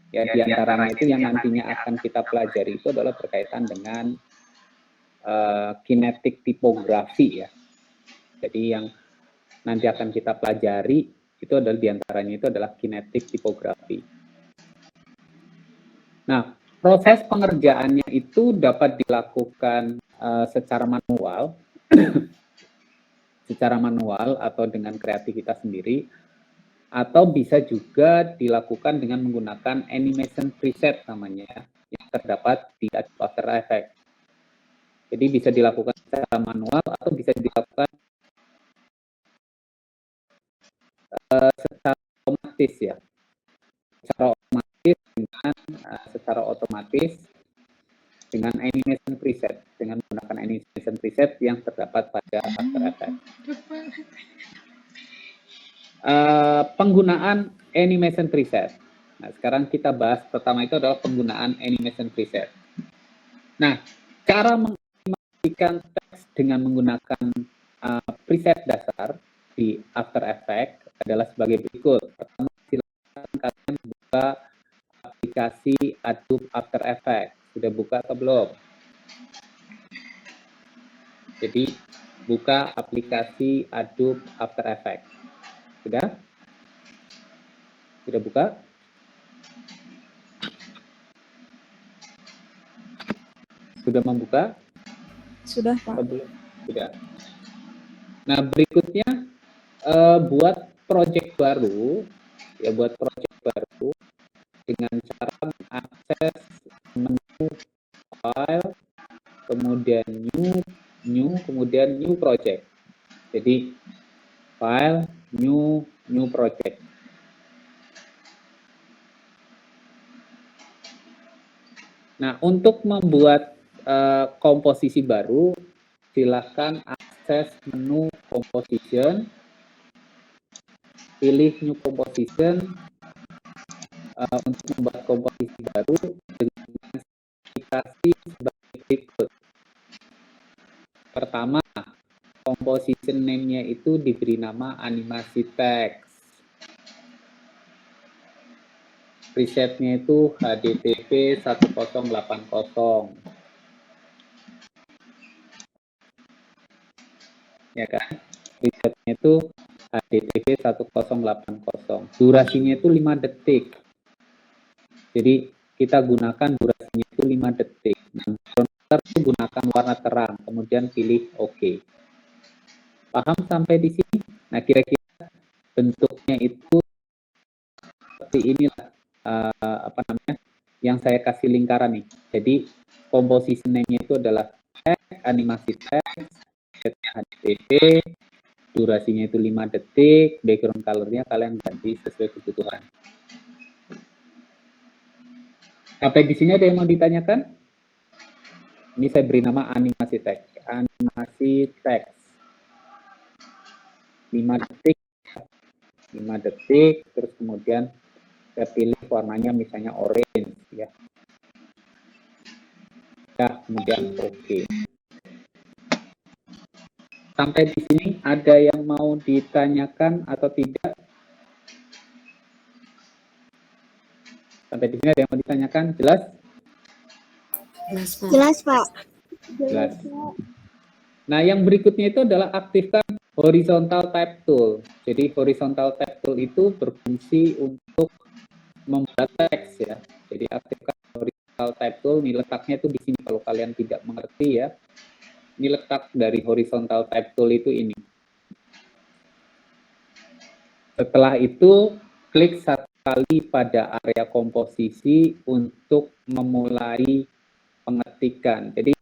Ya, di antaranya itu yang nantinya akan kita pelajari itu adalah berkaitan dengan kinetik tipografi ya. Jadi yang nanti akan kita pelajari itu adalah diantaranya itu adalah kinetik tipografi. Nah, proses pengerjaannya itu dapat dilakukan secara manual, atau dengan kreativitas sendiri, atau bisa juga dilakukan dengan menggunakan animation preset namanya yang terdapat di Adobe After Effects. Jadi bisa dilakukan secara manual atau bisa dilakukan secara otomatis ya. Secara otomatis dengan animation preset, dengan menggunakan animation preset yang terdapat pada After Effects. Penggunaan animation preset. Nah, sekarang kita bahas pertama itu adalah penggunaan animation preset. Nah, cara menganimasikan teks dengan menggunakan preset dasar di After Effects adalah sebagai berikut. Pertama, silakan kalian buka aplikasi Adobe After Effects. Sudah buka atau belum? Jadi, buka aplikasi Adobe After Effects. Sudah? Sudah buka? Sudah membuka? Sudah, Pak. Belum? Sudah. Nah, berikutnya buat project baru, ya buat project baru dengan cara mengakses menu file, kemudian kemudian new project. Jadi file, new project. Nah, untuk membuat komposisi baru, silakan akses menu composition, pilih new composition untuk membuat komposisi baru dengan spesifikasi sebagai berikut. Pertama, composition name-nya itu diberi nama animasi text. Presetnya itu HDTV 1080. Ya kan? Presetnya itu HDTV 1080. Durasinya itu 5 detik. Jadi kita gunakan durasinya itu 5 detik. Nah, itu gunakan warna terang, kemudian pilih OK. Paham sampai di sini? Nah, kira-kira bentuknya itu seperti inilah apa namanya yang saya kasih lingkaran nih. Jadi composition name-nya itu adalah teks, animasi teks, HTTP, durasinya itu 5 detik, background color-nya kalian ganti sesuai kebutuhan. Sampai di sini ada yang mau ditanyakan? Ini saya beri nama animasi teks. Animasi teks. 5 detik. 5 detik, terus kemudian saya pilih warnanya misalnya orange ya. Ya, kemudian oke. Sampai di sini ada yang mau ditanyakan atau tidak? Sampai di sini ada yang mau ditanyakan? Jelas? Jelas, Pak. Jelas. Nah, yang berikutnya itu adalah aktifkan horizontal type tool. Jadi horizontal type tool itu berfungsi untuk membuat teks ya. Jadi aktifkan horizontal type tool. Ini letaknya itu di sini kalau kalian tidak mengerti ya. Ini letak dari horizontal type tool itu ini. Setelah itu klik satu kali pada area komposisi untuk memulai pengetikan. Jadi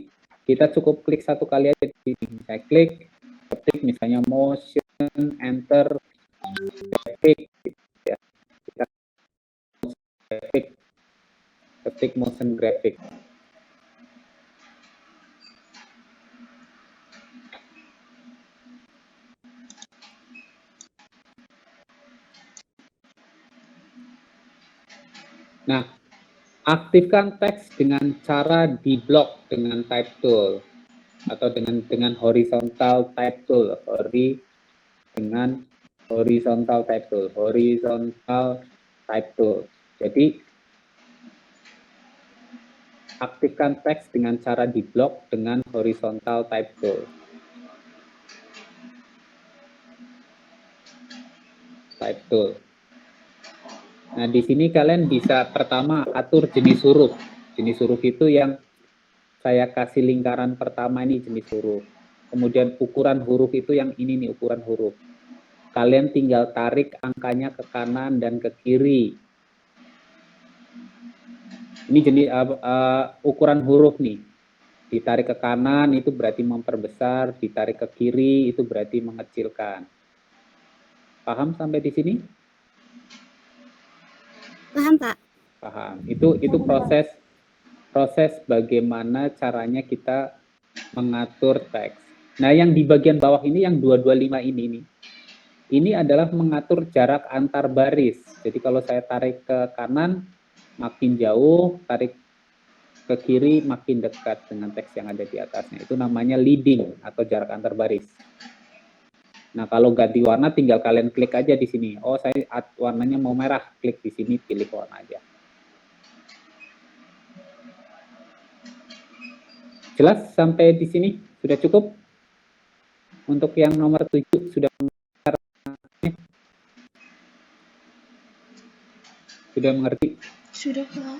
kita cukup klik satu kali aja di sini. Saya klik, ketik misalnya motion, enter, graphic, ya. Kita ketik motion graphic. Nah, aktifkan teks dengan cara di blok dengan type tool atau dengan horizontal type tool, dengan horizontal type tool, Jadi aktifkan teks dengan cara di blok dengan horizontal type tool. Type tool. Nah, di sini kalian bisa pertama atur jenis huruf. Jenis huruf itu yang saya kasih lingkaran pertama ini jenis huruf. Kemudian ukuran huruf itu yang ini nih ukuran huruf. Kalian tinggal tarik angkanya ke kanan dan ke kiri. Ini jenis ukuran huruf nih. Ditarik ke kanan itu berarti memperbesar, ditarik ke kiri itu berarti mengecilkan. Paham sampai di sini? Paham, Pak. Paham. Itu proses bagaimana caranya kita mengatur teks. Nah, yang di bagian bawah ini yang 225 ini nih. Ini adalah mengatur jarak antar baris. Jadi kalau saya tarik ke kanan makin jauh, tarik ke kiri makin dekat dengan teks yang ada di atasnya. Itu namanya leading atau jarak antar baris. Nah, kalau ganti warna tinggal kalian klik aja di sini. Oh, saya warnanya mau merah, klik di sini, pilih warna aja. Jelas sampai di sini? Sudah cukup? Untuk yang nomor 7 sudah mengerti? Sudah, Pak.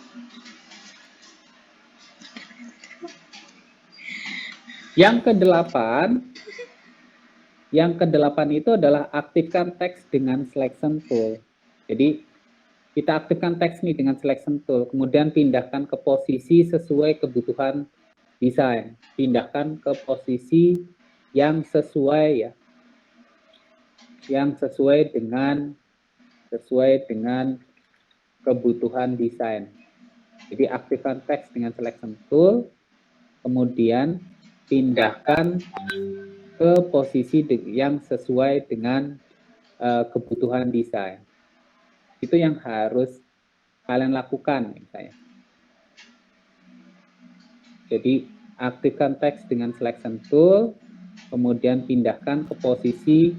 Yang ke-8 itu adalah aktifkan teks dengan selection tool. Jadi kita aktifkan teks nih dengan selection tool, kemudian pindahkan ke posisi sesuai kebutuhan desain. Pindahkan ke posisi yang sesuai ya. Yang sesuai dengan kebutuhan desain. Jadi aktifkan teks dengan selection tool, kemudian pindahkan ke posisi yang sesuai dengan kebutuhan desain. Itu yang harus kalian lakukan misalnya. Jadi aktifkan teks dengan selection tool, kemudian pindahkan ke posisi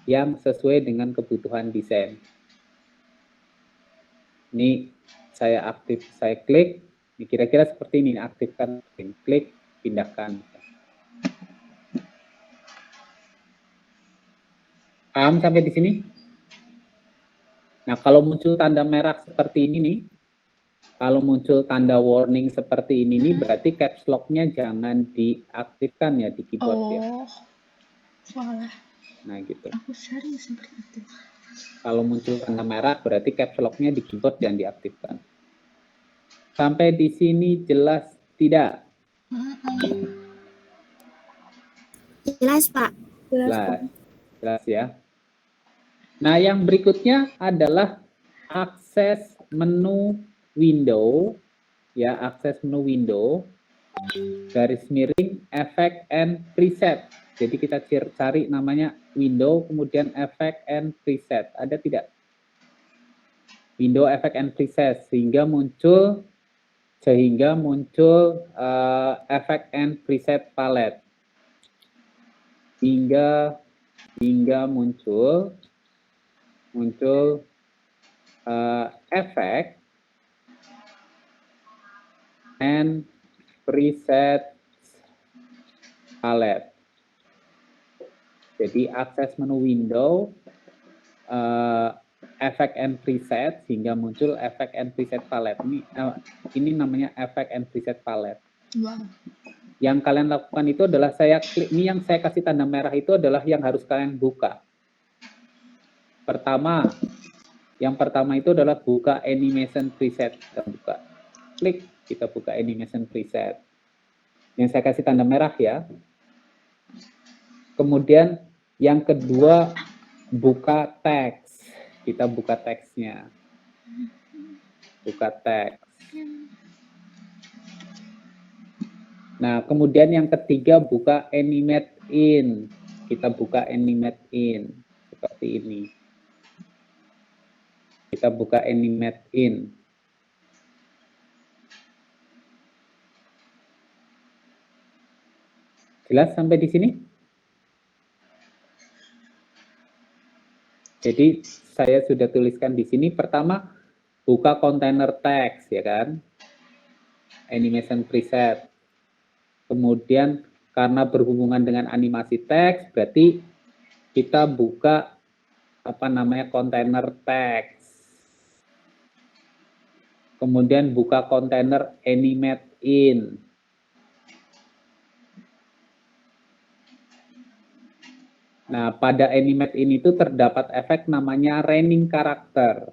yang sesuai dengan kebutuhan desain. Ini saya klik, kira-kira seperti ini, aktifkan, klik, pindahkan. Paham sampai di sini? Nah, kalau muncul tanda merah seperti ini nih, kalau muncul tanda warning seperti ini nih, berarti caps lock-nya jangan diaktifkan ya di keyboard ya. Walah. Nah, gitu. Aku sering seperti itu. Kalau muncul tanda merah, berarti caps lock-nya di keyboard jangan diaktifkan. Sampai di sini jelas tidak? Jelas, Pak. Jelas ya. Nah, yang berikutnya adalah akses menu window, ya, akses menu window, garis miring, effect and preset. Jadi kita cari namanya window, kemudian effect and preset. Ada tidak? Window, effect and preset, sehingga muncul effect and preset palette. Hingga muncul effect and preset palette. Jadi akses menu window, effect and preset, sehingga muncul effect and preset palette. Ini namanya effect and preset palette. Wow. Yang kalian lakukan itu adalah saya klik, ini yang saya kasih tanda merah itu adalah yang harus kalian buka. Yang pertama itu adalah buka animation preset. Kita buka, klik, kita buka animation preset. Yang saya kasih tanda merah ya. Kemudian yang kedua, buka teks. Kita buka teksnya. Buka teks. Nah, kemudian yang ketiga, buka animate in. Kita buka animate in. Seperti ini. Kita buka animate in. Jelas sampai di sini? Jadi saya sudah tuliskan di sini. Pertama, buka kontainer teks, ya kan? Animation preset. Kemudian karena berhubungan dengan animasi teks, berarti kita buka kontainer teks. Kemudian buka kontainer animate in. Nah, pada animate in itu terdapat efek namanya raining karakter.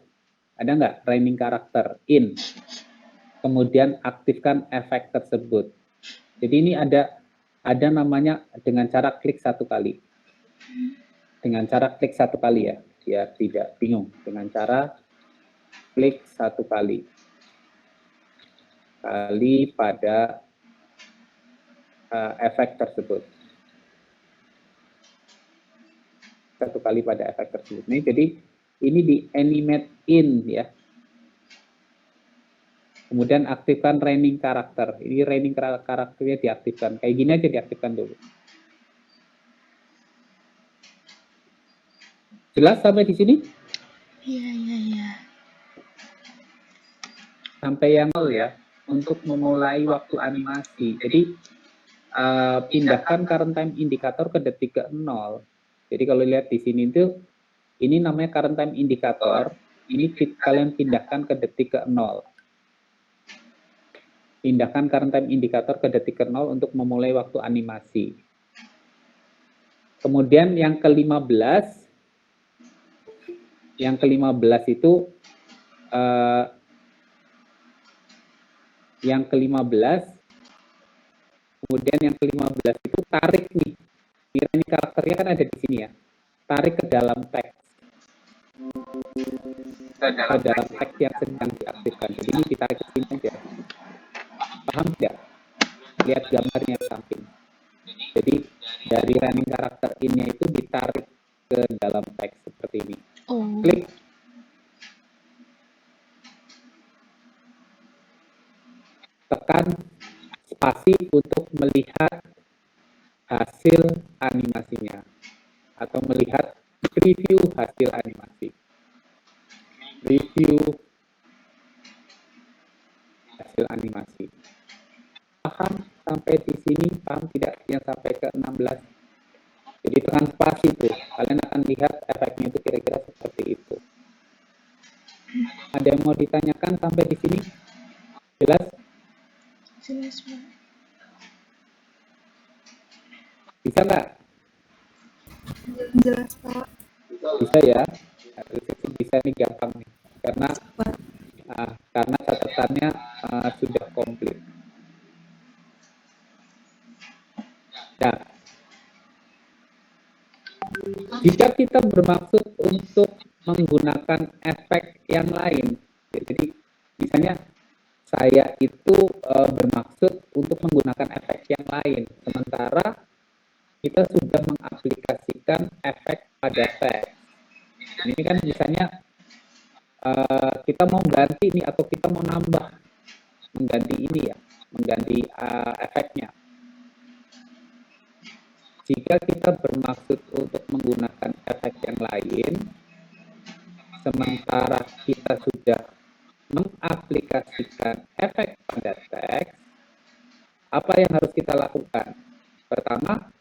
Ada nggak raining karakter in? Kemudian aktifkan efek tersebut. Jadi ini ada namanya dengan cara klik satu kali. Dengan cara klik satu kali ya, biar tidak bingung. Dengan cara klik satu kali pada efek tersebut. Satu kali pada efek tersebut. Ini jadi ini di animate in ya. Kemudian aktifkan raining karakter. Ini raining karakternya diaktifkan. Kayak gini aja diaktifkan dulu. Jelas sampai di sini? Iya. Sampai yang 0 ya, untuk memulai waktu animasi. Jadi pindahkan current time indicator ke detik ke 0. Jadi kalau lihat di sini itu, ini namanya current time indicator. Ini kalian pindahkan ke detik ke 0. Pindahkan current time indicator ke detik ke 0 untuk memulai waktu animasi. Kemudian yang ke-15, itu kemudian yang ke-15 itu tarik nih. Ini karakternya kan ada di sini ya. Tarik ke dalam teks. Ke dalam teks yang sedang diaktifkan. Jadi ini ditarik ke sini aja. Paham tidak? Lihat gambarnya samping. Jadi dari running karakter ini itu ditarik ke dalam teks seperti ini. Klik. Tekan spasi untuk melihat hasil animasinya atau melihat preview hasil animasi. Review hasil animasi. Paham sampai di sini? Paham tidak yang sampai ke 16? Jadi tekan spasi itu, kalian akan lihat efeknya itu kira-kira seperti itu. Ada yang mau ditanyakan sampai di sini? Jelas? Jelas, Pak. Bisa nggak? Jelas, Pak. Bisa ya? Bisa nih, gampang nih. Karena catatannya sudah komplit. Nah, jika kita bermaksud untuk menggunakan efek yang lain, jadi misalnya saya itu bermaksud untuk menggunakan efek yang lain, sementara kita sudah mengaplikasikan efek pada teks. Ini kan misalnya kita mau ganti ini atau kita mau mengganti ini ya, mengganti efeknya. Jika kita bermaksud untuk menggunakan efek yang lain, sementara kita sudah mengaplikasikan efek pada teks, apa yang harus kita lakukan? Pertama,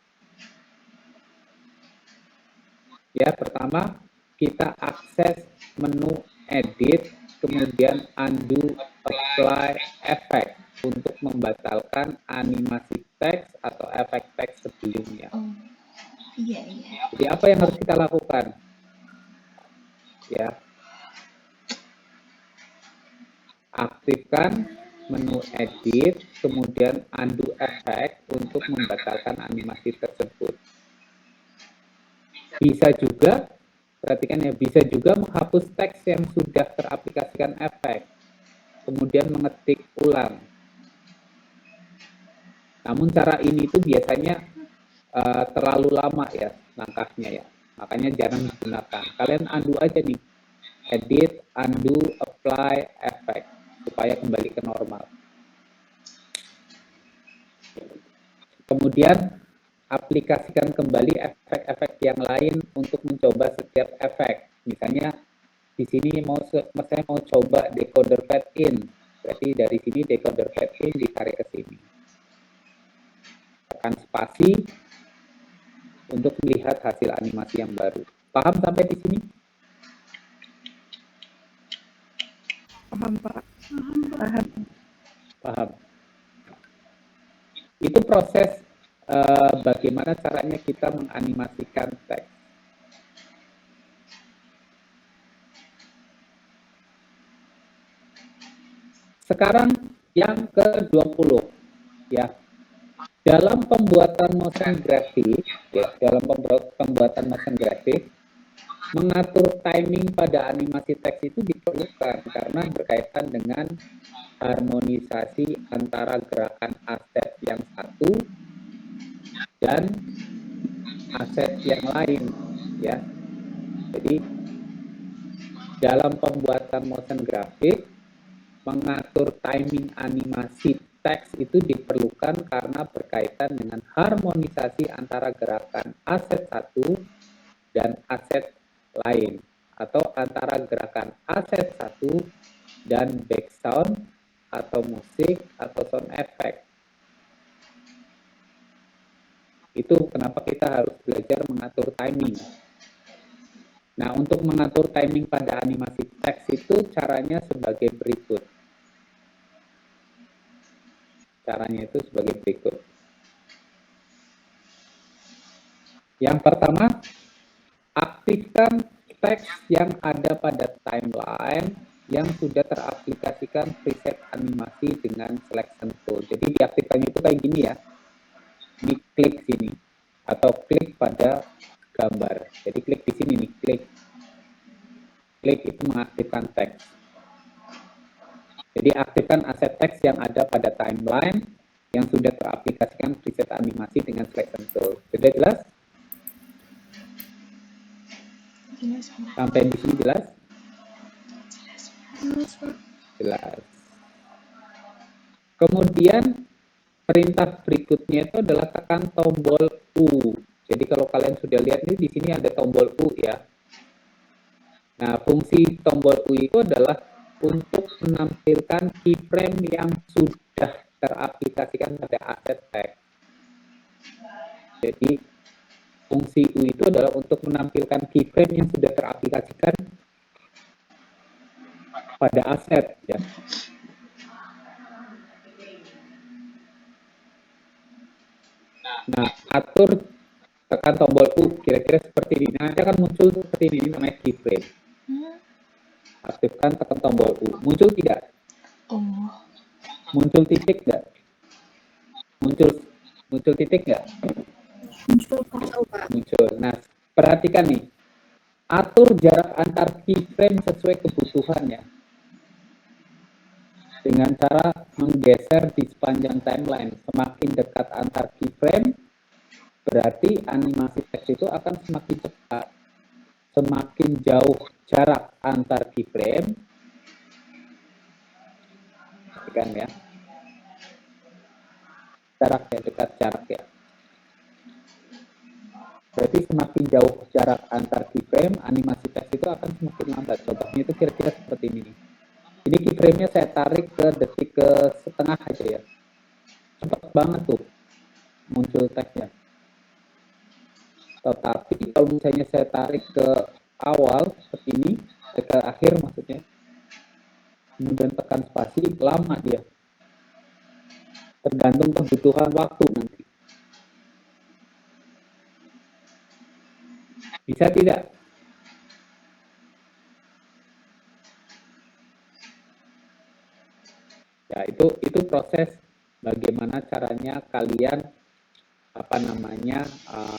kita akses menu edit, kemudian undo apply effect untuk membatalkan animasi teks atau efek teks sebelumnya. Iya. Jadi apa yang harus kita lakukan? Ya, aktifkan menu edit, kemudian undo effect untuk membatalkan animasi tersebut. Bisa juga, perhatikan ya, bisa juga menghapus teks yang sudah teraplikasikan efek, kemudian mengetik ulang. Namun cara ini tuh biasanya terlalu lama ya langkahnya ya, makanya jarang digunakan. Kalian undo aja nih, edit, undo, apply, effect, supaya kembali ke normal. Kemudian aplikasikan kembali efek-efek yang lain untuk mencoba setiap efek. Misalnya di sini saya mau coba decoder fade in. Berarti dari sini decoder fade in ditarik ke sini. Tekan spasi untuk melihat hasil animasi yang baru. Paham sampai di sini? Paham, Pak. Paham. Paham. Itu proses bagaimana caranya kita menganimasikan teks. Sekarang yang ke-20 ya. Dalam pembuatan motion grafik ya, mengatur timing pada animasi teks itu diperlukan karena berkaitan dengan harmonisasi antara gerakan aset yang satu dan aset yang lain ya. Jadi dalam pembuatan motion grafik mengatur timing animasi teks itu diperlukan karena berkaitan dengan harmonisasi antara gerakan aset satu dan aset lain atau antara gerakan aset satu dan background atau musik atau sound effect. Itu kenapa kita harus belajar mengatur timing. Nah, untuk mengatur timing pada animasi teks itu caranya sebagai berikut. Caranya itu sebagai berikut. Yang pertama, aktifkan teks yang ada pada timeline yang sudah teraplikasikan preset animasi dengan selection tool. Jadi diaktifkan itu kayak gini ya. Diklik sini atau klik pada gambar. Jadi klik di sini nih, klik. Klik itu mengaktifkan teks. Jadi aktifkan aset teks yang ada pada timeline yang sudah teraplikasikan preset animasi dengan selection tool. Sudah jelas? Sampai di sini jelas? Jelas. Kemudian perintah berikutnya itu adalah tekan tombol U. Jadi kalau kalian sudah lihat nih di sini ada tombol U ya. Nah, fungsi tombol U itu adalah untuk menampilkan keyframe yang sudah teraplikasikan pada aset teks. Jadi fungsi U itu adalah untuk menampilkan keyframe yang sudah teraplikasikan pada aset ya. Nah, atur tekan tombol U kira-kira seperti ini. Nanti akan muncul seperti ini namanya keyframe. Aktifkan tekan tombol U. Muncul tidak? Muncul titik enggak? Muncul titik enggak? Muncul. Nah, perhatikan nih. Atur jarak antar keyframe sesuai kebutuhan ya. Dengan cara menggeser di sepanjang timeline. Semakin dekat antar keyframe, berarti animasi teks itu akan semakin cepat. Semakin jauh jarak antar keyframe, perhatikan ya, jarak ya, dekat jarak ya. Berarti semakin jauh jarak antar keyframe, animasi teks itu akan semakin lambat. Contohnya itu kira-kira seperti ini. Ini keyframe-nya saya tarik ke detik ke setengah aja ya. Cepat banget tuh muncul teksnya. Tetapi kalau misalnya saya tarik ke awal seperti ini, ke akhir maksudnya, kemudian tekan spasi, lama dia. Tergantung kebutuhan waktu nanti. Bisa tidak? Ya, itu proses bagaimana caranya kalian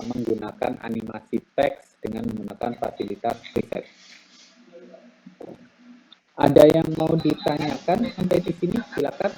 menggunakan animasi teks dengan menggunakan fasilitas preset. Ada yang mau ditanyakan sampai di sini? Silakan.